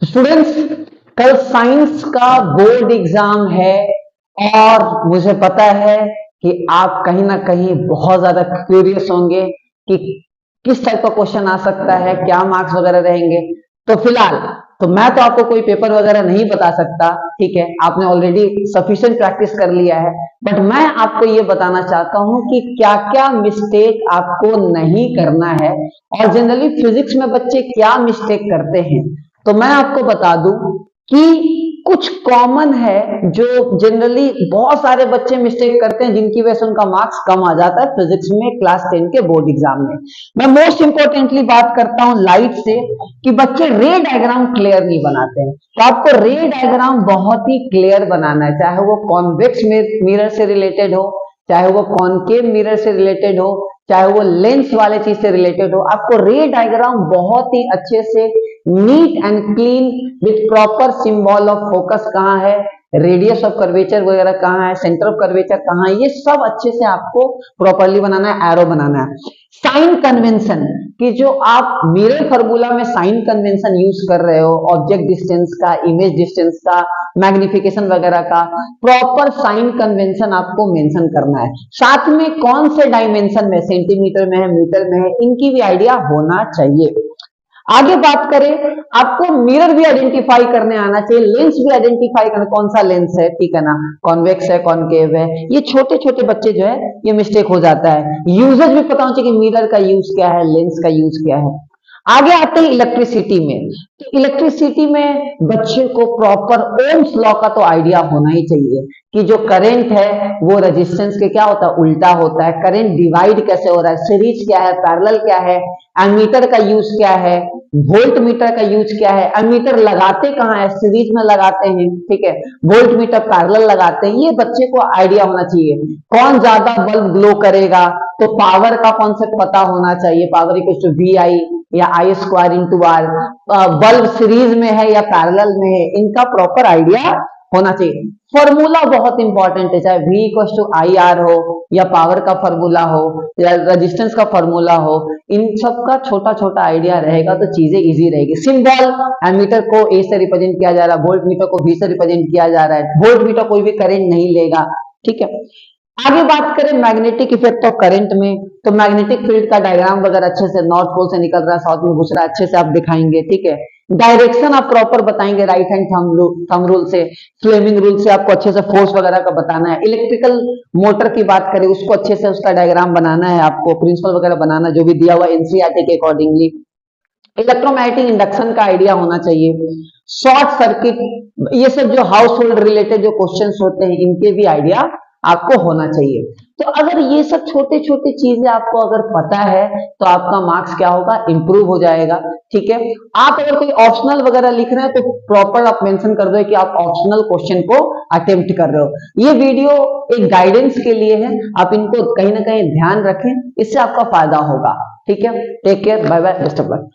तो स्टूडेंट्स, कल साइंस का बोर्ड एग्जाम है और मुझे पता है कि आप कहीं ना कहीं बहुत ज्यादा क्यूरियस होंगे कि किस टाइप का क्वेश्चन आ सकता है, क्या मार्क्स वगैरह रहेंगे। तो फिलहाल तो मैं तो आपको कोई पेपर वगैरह नहीं बता सकता, ठीक है, आपने ऑलरेडी सफिशिएंट प्रैक्टिस कर लिया है। बट मैं आपको ये बताना चाहता हूं कि क्या क्या मिस्टेक आपको नहीं करना है और जनरली फिजिक्स में बच्चे क्या मिस्टेक करते हैं। तो मैं आपको बता दूं कि कुछ कॉमन है जो जनरली बहुत सारे बच्चे मिस्टेक करते हैं, जिनकी वजह से उनका मार्क्स कम आ जाता है फिजिक्स में क्लास 10 के बोर्ड एग्जाम में। मैं मोस्ट इंपोर्टेंटली बात करता हूं लाइट से कि बच्चे रे डायग्राम क्लियर नहीं बनाते हैं। तो आपको रे डायग्राम बहुत ही क्लियर बनाना है, चाहे वो कॉन्वेक्स मिरर से रिलेटेड हो, चाहे वो कॉनकेव मिरर से रिलेटेड हो, चाहे वो लेंस वाले चीज से रिलेटेड हो। आपको रे डायग्राम बहुत ही अच्छे से neat and clean with proper symbol of focus कहाँ है, रेडियस ऑफ कर्वेचर वगैरह कहाँ है, सेंटर ऑफ कर्वेचर कहाँ है, ये सब अच्छे से आपको प्रॉपरली बनाना है, एरो बनाना है। साइन कन्वेंशन कि जो आप मिरर फार्मूला में साइन कन्वेंशन यूज कर रहे हो, ऑब्जेक्ट डिस्टेंस का, इमेज डिस्टेंस का, मैग्निफिकेशन वगैरह का, प्रॉपर साइन कन्वेंशन आपको मेंशन करना है। साथ में कौन से डायमेंशन में, सेंटीमीटर में है, मीटर में है, इनकी भी आइडिया होना चाहिए। आगे बात करें, आपको मिरर भी आइडेंटिफाई करने आना चाहिए, लेंस भी आइडेंटिफाई करना, कौन सा लेंस है, ठीक है ना, कॉन्वेक्स है, कॉनकेव है। ये छोटे छोटे बच्चे जो है ये मिस्टेक हो जाता है। यूजेज भी पता होना चाहिए कि मिरर का यूज क्या है, लेंस का यूज क्या है। आगे आते हैं इलेक्ट्रिसिटी में। तो इलेक्ट्रिसिटी में बच्चे को प्रॉपर ओम्स लॉ का तो आइडिया होना ही चाहिए कि जो करंट है वो रेजिस्टेंस के क्या होता है, उल्टा होता है। करंट डिवाइड कैसे हो रहा है, सीरीज क्या है, पैरेलल क्या है, एमीटर का यूज क्या है, वोल्ट मीटर का यूज क्या है, एमीटर लगाते कहाँ है, सीरीज में लगाते हैं, ठीक है, वोल्ट मीटर पैरेलल लगाते हैं। ये बच्चे को आइडिया होना चाहिए। कौन ज्यादा बल्ब ग्लो करेगा, तो पावर का कॉन्सेप्ट पता होना चाहिए, power equal to V I या I square into R. Bulb series में है या पैरेलल में है, इनका प्रॉपर आइडिया होना चाहिए। फॉर्मूला बहुत इंपॉर्टेंट है, चाहे V equal to I R हो या पावर का फॉर्मूला हो या रेजिस्टेंस का फॉर्मूला हो, इन सब का छोटा छोटा आइडिया रहेगा तो चीजें इजी रहेगी। सिंबल, एमीटर को ए से रिप्रेजेंट किया जा रहा है, वोल्ट मीटर को V से रिप्रेजेंट किया जा रहा है। वोल्ट मीटर कोई भी करंट नहीं लेगा, ठीक है। आगे बात करें मैग्नेटिक इफेक्ट ऑफ करंट में, तो मैग्नेटिक फील्ड का डायग्राम वगैरह अच्छे से, नॉर्थ पोल से निकल रहा है, साउथ में घुस रहा है, अच्छे से आप दिखाएंगे, ठीक है। डायरेक्शन आप प्रॉपर बताएंगे, राइट हैंड थंब रूल से, फ्लेमिंग रूल से आपको अच्छे से फोर्स वगैरह का बताना है। इलेक्ट्रिकल मोटर की बात करें, उसको अच्छे से उसका डायग्राम बनाना है आपको, प्रिंसिपल वगैरह बनाना जो भी दिया हुआ एनसीईआरटी के अकॉर्डिंगली। इलेक्ट्रोमैग्नेटिक इंडक्शन का आइडिया होना चाहिए। शॉर्ट सर्किट, ये सब जो हाउस होल्ड रिलेटेड जो क्वेश्चंस होते हैं, इनके भी आइडिया आपको होना चाहिए। तो अगर ये सब छोटे छोटे चीजें आपको अगर पता है तो आपका मार्क्स क्या होगा, इंप्रूव हो जाएगा, ठीक है। आप अगर कोई ऑप्शनल वगैरह लिख रहे हैं तो प्रॉपर आप मेंशन कर दो कि आप ऑप्शनल क्वेश्चन को अटेम्प्ट कर रहे हो। ये वीडियो एक गाइडेंस के लिए है, आप इनको कहीं ना कहीं ध्यान रखें, इससे आपका फायदा होगा, ठीक है। Take care, bye bye, best of luck.